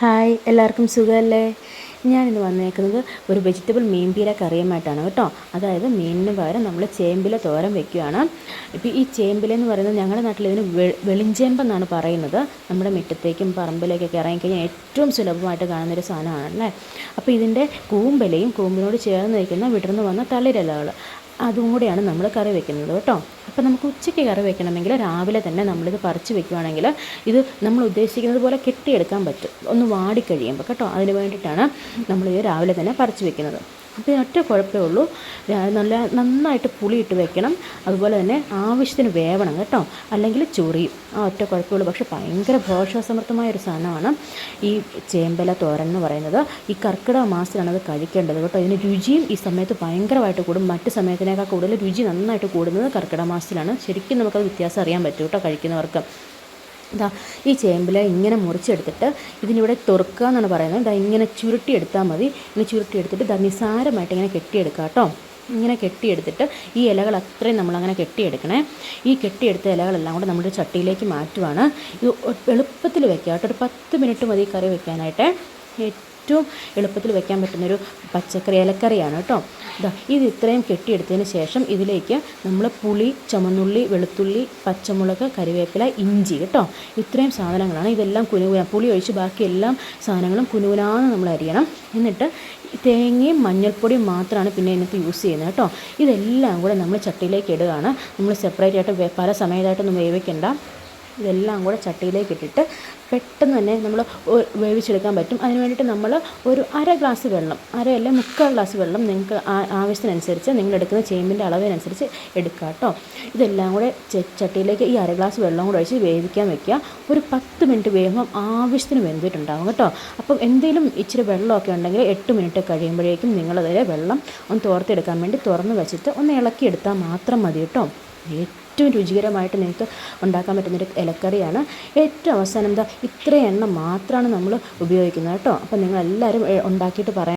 Hi, എല്ലാവർക്കും സുഖമല്ലേ? ഞാനിന്ന് വന്നേക്കുന്നത് ഒരു വെജിറ്റബിൾ മീൻപീര കറിയുമായിട്ടാണ് കേട്ടോ. അതായത് മീനിന് പകരം നമ്മൾ ചേമ്പില തോരൻ വെക്കുകയാണ്. ഇപ്പോൾ ഈ ചേമ്പിലെന്ന് പറയുന്നത് ഞങ്ങളുടെ നാട്ടിൽ ഇതിന് വെളിഞ്ചേമ്പെന്നാണ് പറയുന്നത്. നമ്മുടെ മുറ്റത്തേക്കും പറമ്പിലേക്കൊക്കെ ഇറങ്ങിക്കഴിഞ്ഞാൽ ഏറ്റവും സുലഭമായിട്ട് കാണുന്നൊരു സാധനമാണല്ലേ. അപ്പോൾ ഇതിൻ്റെ കൂമ്പിനോട് ചേർന്ന് നിൽക്കുന്ന വിടർന്ന് വന്ന തളിരിലകൾ അതും കൂടിയാണ് നമ്മൾ കറി വെക്കുന്നത് കേട്ടോ. അപ്പോൾ നമുക്ക് ഉച്ചയ്ക്ക് കറി വെക്കണമെങ്കിൽ രാവിലെ തന്നെ നമ്മളിത് പറിച്ച് വെക്കുകയാണെങ്കിൽ ഇത് നമ്മൾ ഉദ്ദേശിക്കുന്നത് പോലെ കെട്ടിയെടുക്കാൻ പറ്റും, ഒന്ന് വാടിക്കഴിയുമ്പോൾ കേട്ടോ. അതിന് വേണ്ടിയിട്ടാണ് നമ്മളിത് രാവിലെ തന്നെ പറിച്ച് വെക്കുന്നത്. അപ്പോൾ ഇതിനൊറ്റ കുഴപ്പമേ ഉള്ളൂ, നന്നായിട്ട് പുളിയിട്ട് വെക്കണം, അതുപോലെ തന്നെ ആവശ്യത്തിന് വേവണം കേട്ടോ, അല്ലെങ്കിൽ ചൊറിയും. ആ ഒറ്റ കുഴപ്പമേ ഉള്ളൂ. പക്ഷേ ഭയങ്കര പോഷകസമൃദ്ധമായൊരു സാധനമാണ് ഈ ചേമ്പല തോരൻ എന്ന് പറയുന്നത്. ഈ കർക്കിടക മാസത്തിലാണ് അത് കഴിക്കേണ്ടത് കേട്ടോ. ഇതിന് രുചിയും ഈ സമയത്ത് ഭയങ്കരമായിട്ട് കൂടും. മറ്റ് സമയത്തിനേക്കാൾ കൂടുതൽ രുചി നന്നായിട്ട് കൂടുന്നത് കർക്കിടക മാസത്തിലാണ്. ശരിക്കും നമുക്കത് വ്യത്യാസം അറിയാൻ പറ്റും കേട്ടോ കഴിക്കുന്നവർക്ക്. ഇതാ ഈ ചേമ്പില ഇങ്ങനെ മുറിച്ചെടുത്തിട്ട് ഇതിനിവിടെ തൊറുക്കുക എന്നാണ് പറയുന്നത്. ഇതാ ഇങ്ങനെ ചുരുട്ടിയെടുത്താൽ മതി. ഇങ്ങനെ ചുരുട്ടിയെടുത്തിട്ട് ഇതാ നിസ്സാരമായിട്ട് ഇങ്ങനെ കെട്ടിയെടുക്കുക കേട്ടോ. ഇങ്ങനെ കെട്ടിയെടുത്തിട്ട് ഈ ഇലകൾ അത്രയും നമ്മളങ്ങനെ കെട്ടിയെടുക്കണേ. ഈ കെട്ടിയെടുത്ത ഇലകളെല്ലാം കൂടെ നമ്മുടെ ചട്ടിയിലേക്ക് മാറ്റുവാണ്. ഇത് എളുപ്പത്തിൽ വെക്കുക കേട്ടോ. ഒരു 10 മിനിറ്റ് മതി കറി വെക്കാനായിട്ട്. ഏറ്റവും എളുപ്പത്തിൽ വെക്കാൻ പറ്റുന്നൊരു പച്ചക്കറി ഇലക്കറിയാണ് കേട്ടോ. ഇത് ഇത്രയും കെട്ടിയെടുത്തതിന് ശേഷം ഇതിലേക്ക് നമ്മൾ പുളി, ചുമന്നുള്ളി, വെളുത്തുള്ളി, പച്ചമുളക്, കരിവേപ്പില, ഇഞ്ചി കേട്ടോ, ഇത്രയും സാധനങ്ങളാണ്. ഇതെല്ലാം പുളി ഒഴിച്ച് ബാക്കി എല്ലാ സാധനങ്ങളും കുനുകുനാന്ന് നമ്മൾ അരിയണം. എന്നിട്ട് തേങ്ങയും മഞ്ഞൾപ്പൊടിയും മാത്രമാണ് പിന്നെ ഇതിനകത്ത് യൂസ് ചെയ്യുന്നത് കേട്ടോ. ഇതെല്ലാം കൂടെ നമ്മൾ ചട്ടിയിലേക്ക് ഇടുകയാണ്. നമ്മൾ സെപ്പറേറ്റ് ആയിട്ട് പല സമയത്തായിട്ടൊന്നും വേവിക്കണ്ട. ഇതെല്ലാം കൂടെ ചട്ടിയിലേക്ക് ഇട്ടിട്ട് പെട്ടെന്ന് തന്നെ നമ്മൾ വേവിച്ചെടുക്കാൻ പറ്റും. അതിന് വേണ്ടിയിട്ട് നമ്മൾ ഒരു 1/2 ഗ്ലാസ് വെള്ളം, 1/2 മുക്കാൽ ഗ്ലാസ് വെള്ളം നിങ്ങൾക്ക് ആവശ്യത്തിനനുസരിച്ച് നിങ്ങളെടുക്കുന്ന ചേമ്പിൻ്റെ അളവിനനുസരിച്ച് എടുക്കുക കേട്ടോ. ഇതെല്ലാം കൂടെ ചട്ടിയിലേക്ക് ഈ 1/2 ഗ്ലാസ് വെള്ളം കൂടെ ഒഴിച്ച് വേവിക്കാൻ വെക്കുക. ഒരു 10 മിനിറ്റ് വേകുമ്പം ആവശ്യത്തിന് വെന്തിട്ടുണ്ടാകും കേട്ടോ. അപ്പം എന്തെങ്കിലും ഇച്ചിരി വെള്ളമൊക്കെ ഉണ്ടെങ്കിൽ 8 മിനിറ്റ് കഴിയുമ്പോഴേക്കും നിങ്ങളതിൽ വെള്ളം ഒന്ന് തോർത്തെടുക്കാൻ വേണ്ടി തുറന്ന് വെച്ചിട്ട് ഒന്ന് ഇളക്കിയെടുത്താൽ മാത്രം മതി കേട്ടോ. ഏറ്റവും രുചികരമായിട്ട് നിങ്ങൾക്ക് ഉണ്ടാക്കാൻ പറ്റുന്നൊരു ഇലക്കറിയാണ്. ഏറ്റവും അവസാനം ഇത്ര എണ്ണ മാത്രമാണ് നമ്മൾ ഉപയോഗിക്കുന്നത് കേട്ടോ. അപ്പോൾ നിങ്ങളെല്ലാവരും ഉണ്ടാക്കിയിട്ട് പറയാം.